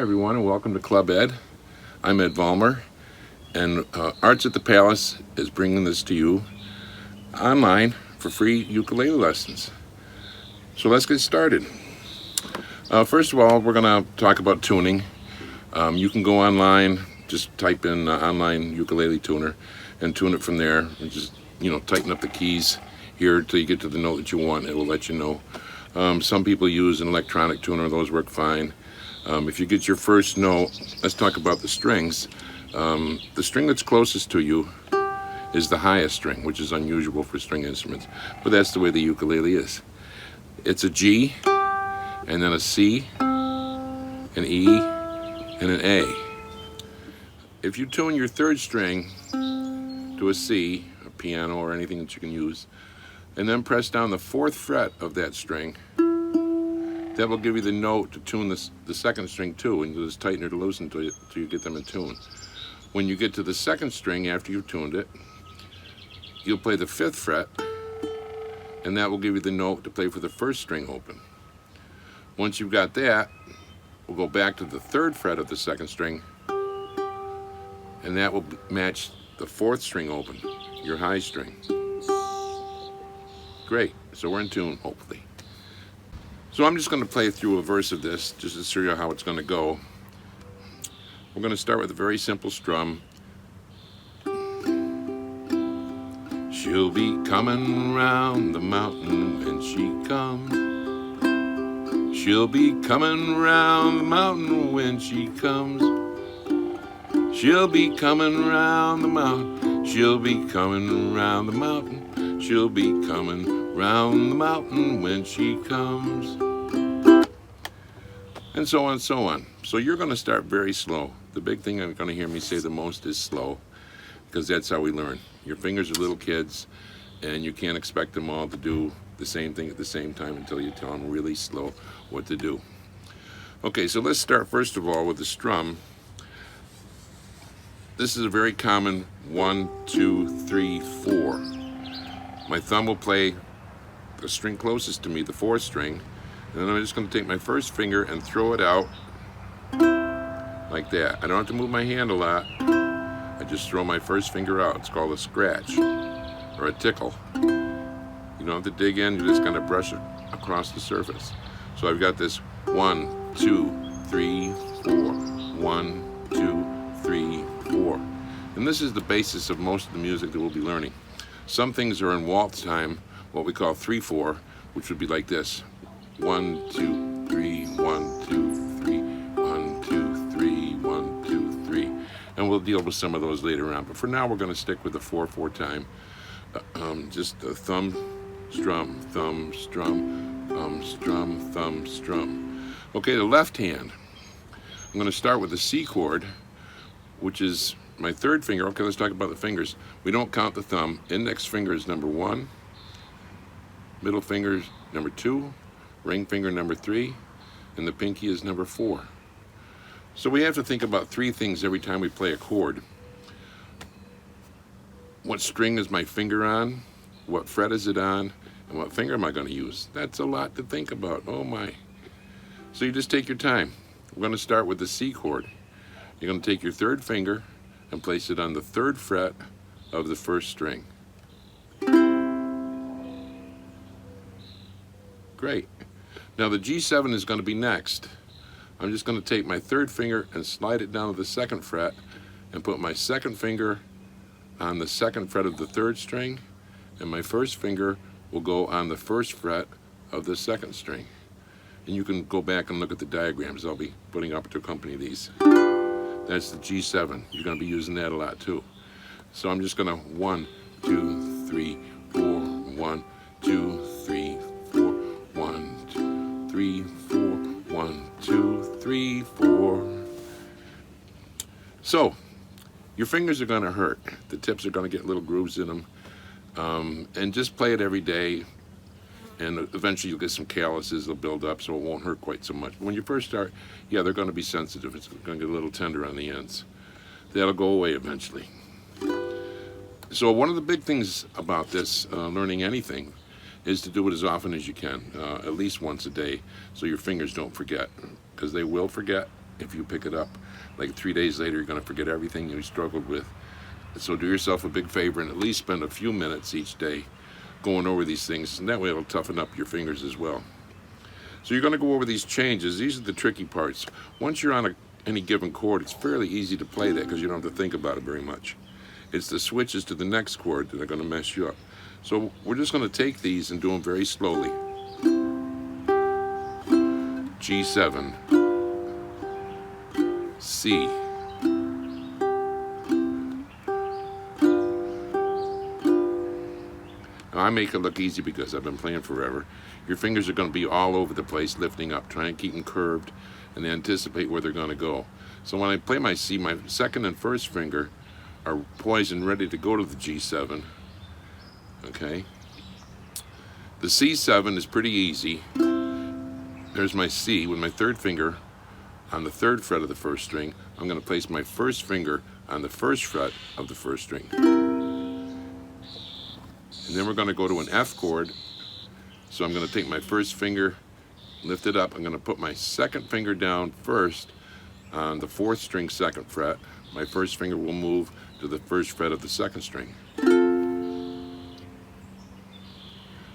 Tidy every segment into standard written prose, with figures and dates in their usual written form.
everyone, and welcome to Club Ed. I'm Ed Vollmer, and Arts at the Palace is bringing this to you online for free ukulele lessons. So let's get started. First of all, we're going to talk about tuning. You can go online, just type in online ukulele tuner and tune it from there, and just tighten up the keys here till you get to the note that you want. It will let you know. Some people use an electronic tuner; those work fine. If you get your first note, let's talk about the strings. The string that's closest to you is the highest string, which is unusual for string instruments, but that's the way the ukulele is. It's a G, and then a C, an E, and an A. If you tune your third string to a C, a piano or anything that you can use, and then press down the fourth fret of that string, that will give you the note to tune the second string to, and you just tighten it or loosen until you get them in tune. When you get to the second string after you've tuned it, you'll play the fifth fret, and that will give you the note to play for the first string open. Once you've got that, we'll go back to the third fret of the second string, and that will match the fourth string open, your high string. Great, so we're in tune, hopefully. So I'm just going to play through a verse of this just to show you how it's going to go. We're going to start with a very simple strum. She'll be coming round the mountain when she comes. She'll be coming round the mountain when she comes. She'll be coming round the mountain. She'll be coming round the mountain. She'll be coming round the mountain when she comes. And so on and so on. So you're going to start very slow. The big thing you're going to hear me say the most is slow, because that's how we learn. Your fingers are little kids, and you can't expect them all to do the same thing at the same time until you tell them really slow what to do. Okay, so let's start first of all with the strum. This is a very common 1, 2, 3, 4. My thumb will play the string closest to me, the fourth string, and then I'm just going to take my first finger and throw it out like that. I don't have to move my hand a lot. I just throw my first finger out. It's called a scratch or a tickle. You don't have to dig in, you just kind of brush it across the surface. So I've got this 1, 2, 3, 4, 1, 2, 3, 4. And this is the basis of most of the music that we'll be learning. Some things are in waltz time, what we call 3/4, which would be like this. 1, 2, 3, 1, 2, 3, 1, 2, 3, 1, 2, 3. And we'll deal with some of those later on. But for now, we're going to stick with the 4/4 time. Just a thumb, strum, thumb, strum, strum, thumb, strum. Okay, the left hand. I'm going to start with the C chord, which is my third finger. Okay, let's talk about the fingers. We don't count the thumb. Index finger is number 1. Middle finger is number 2. Ring finger number 3. And the pinky is number 4. So we have to think about 3 things every time we play a chord. What string is my finger on? What fret is it on? And what finger am I going to use? That's a lot to think about. Oh my. So you just take your time. We're going to start with the C chord. You're going to take your third finger and place it on the third fret of the first string. Great. Now the G7 is going to be next. I'm just going to take my third finger and slide it down to the second fret and put my second finger on the second fret of the third string, and my first finger will go on the first fret of the second string. And you can go back and look at the diagrams I'll be putting up to accompany these. That's the G7. You're going to be using that a lot too. So I'm just going to 1, 2, 3, 4, 1, 2, 3, 4, 1, 2, 3, 4, 1, 2, 3, 4. So your fingers are going to hurt. The tips are going to get little grooves in them. And just play it every day, and eventually you'll get some calluses. They'll build up, so it won't hurt quite so much. But when you first start, yeah, they're going to be sensitive. It's going to get a little tender on the ends. That'll go away eventually. So one of the big things about this, learning anything, is to do it as often as you can, at least once a day, so your fingers don't forget, because they will forget. if you pick it up. Like 3 days later, you're going to forget everything you struggled with. So do yourself a big favor and at least spend a few minutes each day going over these things, and that way it'll toughen up your fingers as well. So you're going to go over these changes. These are the tricky parts. Once you're on any given chord, it's fairly easy to play that because you don't have to think about it very much. It's the switches to the next chord that are going to mess you up. So we're just going to take these and do them very slowly. G7, C, now I make it look easy because I've been playing forever. Your fingers are going to be all over the place, lifting up. Try and keep them curved and anticipate where they're going to go. So when I play my C, my second and first finger are poised and ready to go to the G7. Okay? The C7 is pretty easy. There's my C with my third finger on the third fret of the first string. I'm going to place my first finger on the first fret of the first string. And then we're going to go to an F chord. So I'm going to take my first finger, lift it up. I'm going to put my second finger down first on the fourth string, second fret. My first finger will move to the first fret of the second string.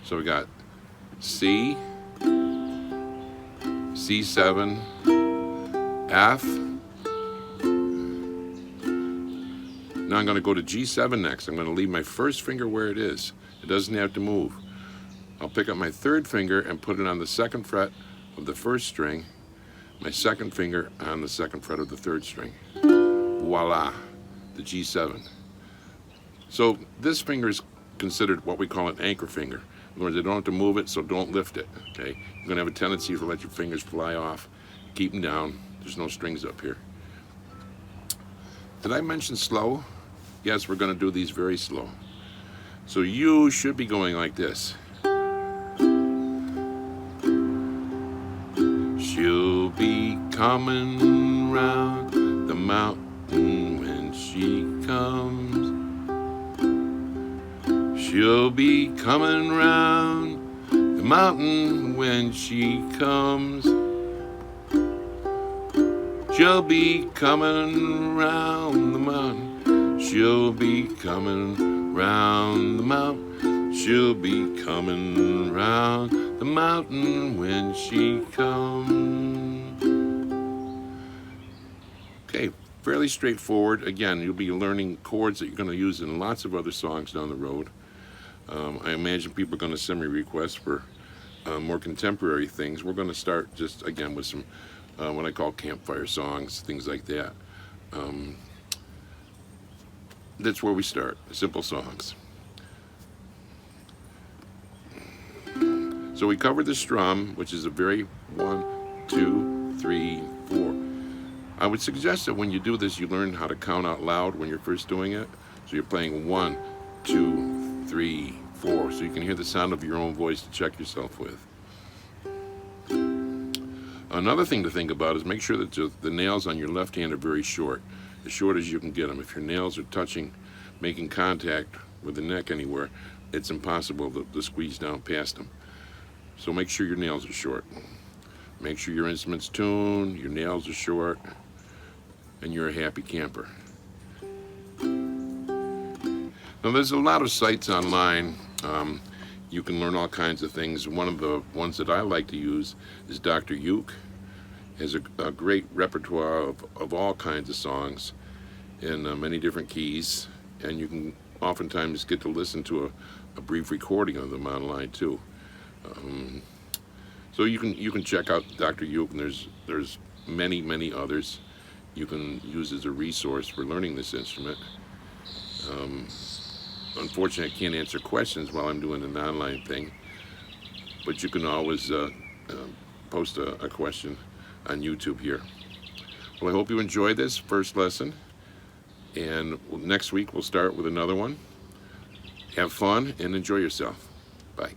So we got C, C7, F. Now I'm going to go to G7 next. I'm going to leave my first finger where it is. It doesn't have to move. I'll pick up my third finger and put it on the second fret of the first string, my second finger on the second fret of the third string. Voila, the G7. So this finger is considered what we call an anchor finger. In other words, you don't have to move it, so don't lift it. Okay? You're going to have a tendency to let your fingers fly off. Keep them down. There's no strings up here. Did I mention slow? Yes, we're going to do these very slow. So you should be going like this. She'll be coming round the mountain when she comes. She'll be coming round the mountain when she comes. She'll be coming round the mountain. She'll be coming round the mountain. She'll be coming round the mountain when she comes. Okay, fairly straightforward. Again, you'll be learning chords that you're going to use in lots of other songs down the road. I imagine people are going to send me requests for more contemporary things. We're going to start just, again, with some what I call campfire songs, things like that. That's where we start, simple songs. So we covered the strum, which is a very 1, 2, 3, 4. I would suggest that when you do this, you learn how to count out loud when you're first doing it. So you're playing 1, 2, 3, 4, so you can hear the sound of your own voice to check yourself with. Another thing to think about is make sure that the nails on your left hand are very short as you can get them. If your nails are touching, making contact with the neck anywhere, it's impossible to squeeze down past them. So make sure your nails are short. Make sure your instrument's tuned, your nails are short, and you're a happy camper. Now there's a lot of sites online. You can learn all kinds of things. One of the ones that I like to use is Dr. Uke. He has a great repertoire of all kinds of songs in many different keys, and you can oftentimes get to listen to a brief recording of them online too. So you can check out Dr. Uke, and there's many others you can use as a resource for learning this instrument. Unfortunately, I can't answer questions while I'm doing an online thing, but you can always post a question on YouTube here. Well, I hope you enjoyed this first lesson, and next week we'll start with another one. Have fun and enjoy yourself. Bye.